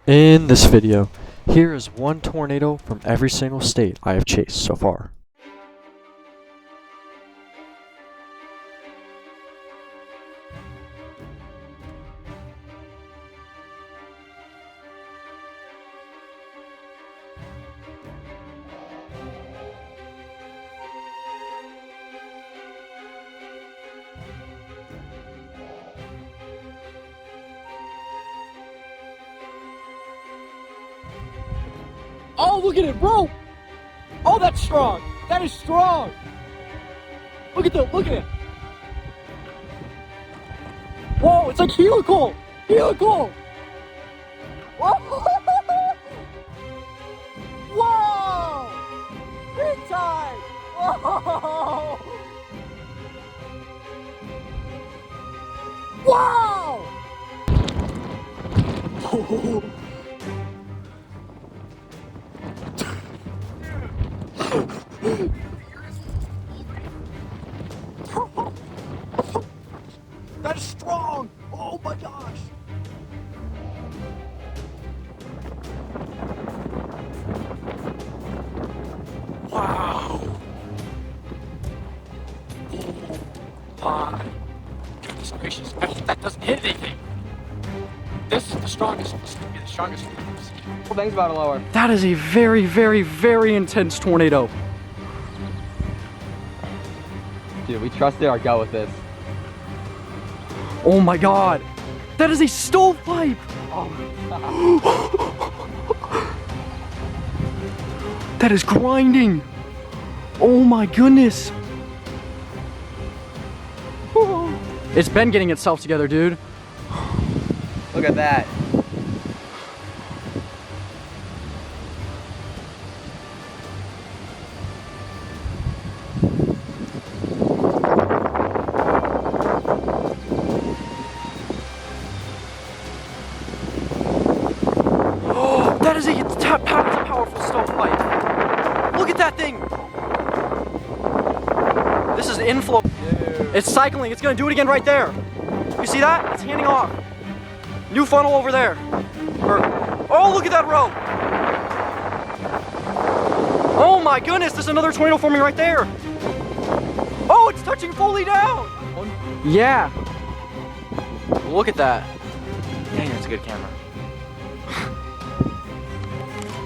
In this video, here is one tornado from every single state I have chased so far. Oh, look at it, bro! Oh, that's strong! That is strong! Look at that, look at it! Whoa, it's like helical! Helical! Whoa! Whoa! Big time! Whoa! Wow! That is strong! Oh my gosh! Wow! Oh my goodness gracious! I hope that doesn't hit anything. This is the strongest. This is gonna be the strongest one I've seen. Well, thanks about it, lower. That is a very, very, very intense tornado. Dude, we trusted our gut with this. Oh my god! That is a stovepipe! Oh my god. That is grinding! Oh my goodness! It's been getting itself together, dude. Look at that. That is a powerful stovepipe. Look at that thing. This is inflow. Dude. It's cycling. It's gonna do it again right there. You see that? It's handing off. New funnel over there. Oh, look at that row. Oh my goodness, there's another tornado forming right there. Oh, it's touching fully down. Yeah. Look at that. Dang, that's a good camera.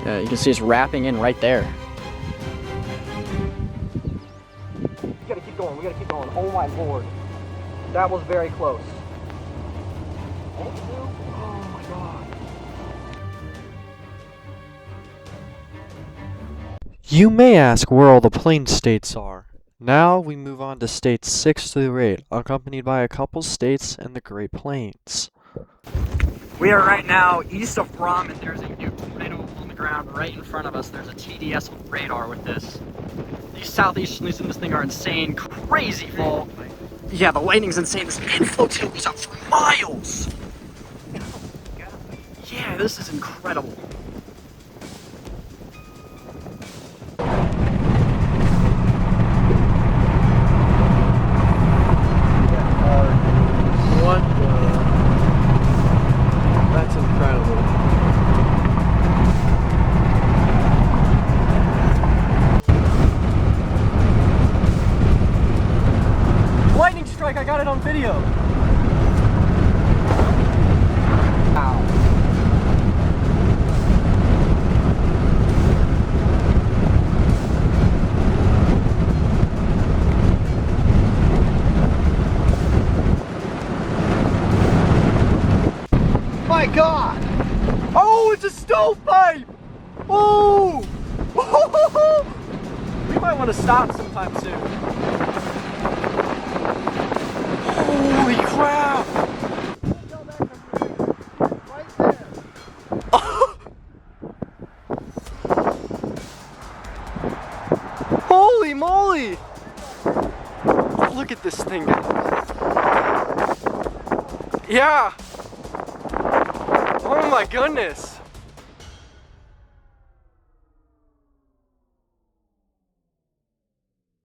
Yeah, you can see it's wrapping in right there. We gotta keep going, we gotta keep going. Oh my lord. That was very close. Oh my god. You may ask where all the plain states are. Now we move on to states 6 through 8, accompanied by a couple states in the Great Plains. We are right now east of Rom, and there's a new tornado on the ground right in front of us. There's a TDS with radar with this. These southeasterlies in this thing are insane, crazy fall. Yeah, the lightning's insane. This inflow tail goes out for miles. Yeah, this is incredible. What the? That's incredible. Lightning strike, I got it on video. Ow. My god! Oh, it's a stovepipe! Oh! We might want to stop sometime soon. Holy crap! Right there. Holy moly! Look at this thing, guys. Yeah! Oh my goodness!